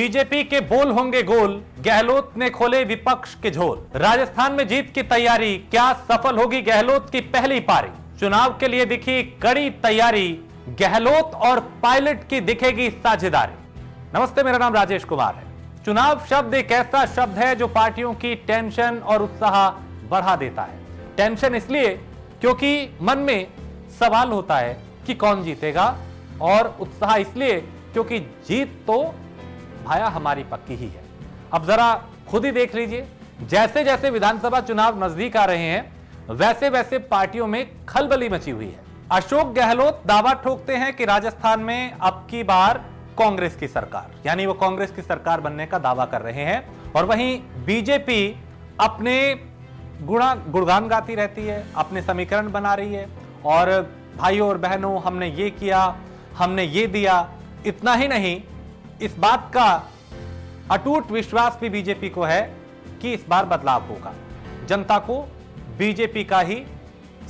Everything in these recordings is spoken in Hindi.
बीजेपी के बोल होंगे गोल, गहलोत ने खोले विपक्ष के झोल। राजस्थान में जीत की तैयारी, क्या सफल होगी गहलोत की पहली पारी? चुनाव के लिए दिखी कड़ी तैयारी, गहलोत और पायलट की दिखेगी साझेदारी। नमस्ते, मेरा नाम राजेश कुमार है। चुनाव शब्द एक ऐसा शब्द है जो पार्टियों की टेंशन और उत्साह बढ़ा देता है। टेंशन इसलिए क्योंकि मन में सवाल होता है कि कौन जीतेगा, और उत्साह इसलिए क्योंकि जीत तो भाया हमारी पक्की ही है। अब जरा खुद ही देख लीजिए, जैसे जैसे विधानसभा चुनाव नजदीक आ रहे हैं वैसे वैसे पार्टियों में खलबली मची हुई है। अशोक गहलोत दावा ठोकते हैं कि राजस्थान में अब की बार कांग्रेस की सरकार, यानी वो कांग्रेस की सरकार बनने का दावा कर रहे हैं। और वहीं बीजेपी अपने गुणगान गाती रहती है, अपने समीकरण बना रही है, और भाइयों और बहनों हमने ये किया, हमने ये दिया। इतना ही नहीं, इस बात का अटूट विश्वास भी बीजेपी को है कि इस बार बदलाव होगा, जनता को बीजेपी का ही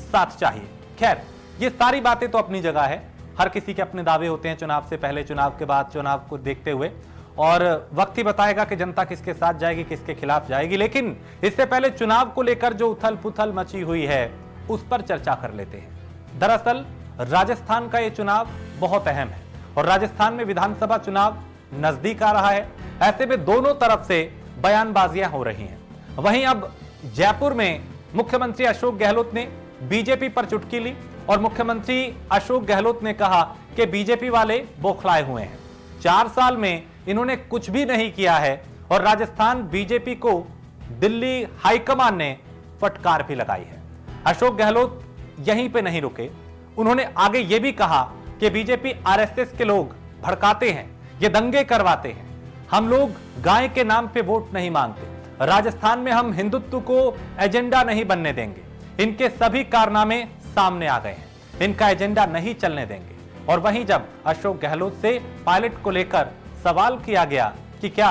साथ चाहिए। खैर, ये सारी बातें तो अपनी जगह है, हर किसी के अपने दावे होते हैं, चुनाव से पहले, चुनाव के बाद, चुनाव को देखते हुए, और वक्त ही बताएगा कि जनता किसके साथ जाएगी, किसके खिलाफ जाएगी। लेकिन इससे पहले चुनाव को लेकर जो उथल पुथल मची हुई है उस पर चर्चा कर लेते हैं। दरअसल राजस्थान का यह चुनाव बहुत अहम है और राजस्थान में विधानसभा चुनाव नजदीक आ रहा है। ऐसे में दोनों तरफ से बयानबाजियां हो रही हैं। वहीं अब जयपुर में मुख्यमंत्री अशोक गहलोत ने बीजेपी पर चुटकी ली और मुख्यमंत्री अशोक गहलोत ने कहा कि बीजेपी वाले बौखलाए हुए हैं, 4 साल में इन्होंने कुछ भी नहीं किया है, और राजस्थान बीजेपी को दिल्ली हाईकमान ने फटकार भी लगाई है। अशोक गहलोत यहीं पे नहीं रुके, उन्होंने आगे यह भी कहा कि बीजेपी आरएसएस के लोग भड़काते हैं, ये दंगे करवाते हैं। हम लोग गाय के नाम पे वोट नहीं मांगते, राजस्थान में हम हिंदुत्व को एजेंडा नहीं बनने देंगे। इनके सभी कारनामे सामने आ गए हैं, इनका एजेंडा नहीं चलने देंगे। और वहीं जब अशोक गहलोत से पायलट को लेकर सवाल किया गया कि क्या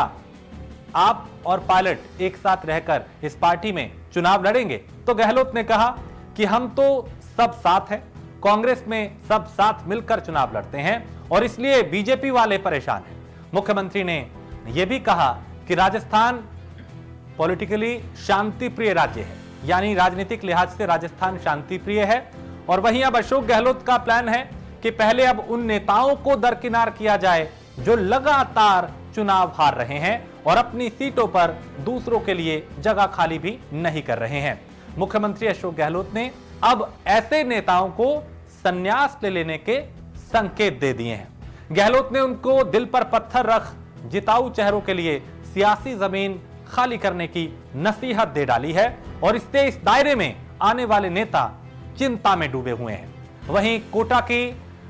आप और पायलट एक साथ रहकर इस पार्टी में चुनाव लड़ेंगे, तो गहलोत ने कहा कि हम तो सब साथ हैं, कांग्रेस में सब साथ मिलकर चुनाव लड़ते हैं और इसलिए बीजेपी वाले परेशान हैं। मुख्यमंत्री ने यह भी कहा कि राजस्थान पॉलिटिकली शांति प्रिय राज्य है, यानी राजनीतिक लिहाज से राजस्थान शांति प्रिय है। और वहीं अब अशोक गहलोत का प्लान है कि पहले अब उन नेताओं को दरकिनार किया जाए जो लगातार चुनाव हार रहे हैं और अपनी सीटों पर दूसरों के लिए जगह खाली भी नहीं कर रहे हैं। मुख्यमंत्री अशोक गहलोत ने अब ऐसे नेताओं को संन्यास ले लेने के संकेत दे दिए हैं। गहलोत ने उनको दिल पर पत्थर रख जिताऊ चेहरों के लिए सियासी जमीन खाली करने की नसीहत दे डाली है, और इससे इस दायरे में आने वाले नेता चिंता में डूबे हुए हैं। वहीं कोटा की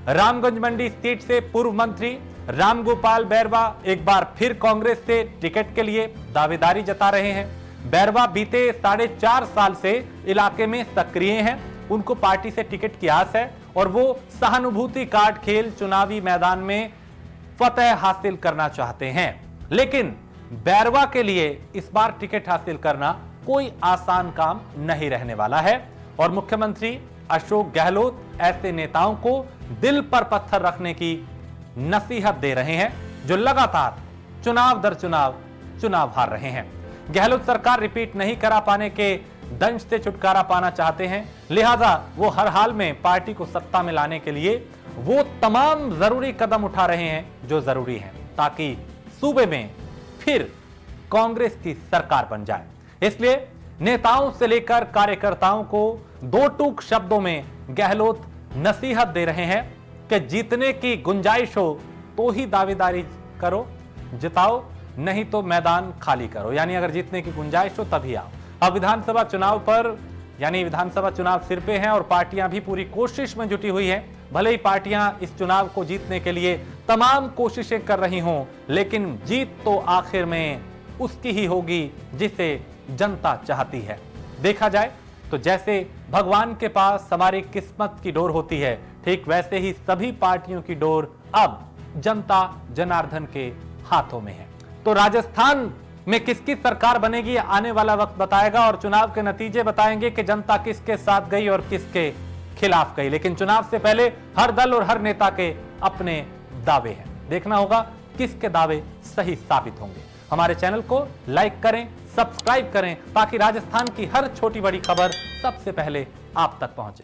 रामगंज मंडी सीट से पूर्व मंत्री रामगोपाल बैरवा एक बार फिर कांग्रेस से टिकट के लिए दावेदारी जता रहे हैं। बैरवा बीते 4.5 साल से इलाके में सक्रिय हैं, उनको पार्टी से टिकट की आस है और वो सहानुभूति कार्ड खेल चुनावी मैदान में फतह हासिल करना चाहते हैं। लेकिन बैरवा के लिए इस बार टिकट हासिल करना कोई आसान काम नहीं रहने वाला है, और मुख्यमंत्री अशोक गहलोत ऐसे नेताओं को दिल पर पत्थर रखने की नसीहत दे रहे हैं जो लगातार चुनाव दर चुनाव हार रहे हैं। गहलोत सरकार रिपीट नहीं करा पाने के दंश से छुटकारा पाना चाहते हैं, लिहाजा वो हर हाल में पार्टी को सत्ता में लाने के लिए वो तमाम जरूरी कदम उठा रहे हैं जो जरूरी हैं, ताकि सूबे में फिर कांग्रेस की सरकार बन जाए। इसलिए नेताओं से लेकर कार्यकर्ताओं को दो टूक शब्दों में गहलोत नसीहत दे रहे हैं कि जीतने की गुंजाइश हो तो ही दावेदारी करो, जिताओ, नहीं तो मैदान खाली करो, यानी अगर जीतने की गुंजाइश हो तभी आओ। अब विधानसभा चुनाव पर, यानी विधानसभा चुनाव सिर पे है और पार्टियां भी पूरी कोशिश में जुटी हुई हैं। भले ही पार्टियां इस चुनाव को जीतने के लिए तमाम कोशिशें कर रही हों, लेकिन जीत तो आखिर में उसकी ही होगी जिसे जनता चाहती है। देखा जाए तो जैसे भगवान के पास हमारी किस्मत की डोर होती है, ठीक वैसे ही सभी पार्टियों की डोर अब जनता जनार्दन के हाथों में है। तो राजस्थान में किसकी सरकार बनेगी आने वाला वक्त बताएगा, और चुनाव के नतीजे बताएंगे कि जनता किसके साथ गई और किसके खिलाफ गई। लेकिन चुनाव से पहले हर दल और हर नेता के अपने दावे हैं। देखना होगा किसके दावे सही साबित होंगे। हमारे चैनल को लाइक करें, सब्सक्राइब करें ताकि राजस्थान की हर छोटी बड़ी खबर सबसे पहले आप तक पहुंचे।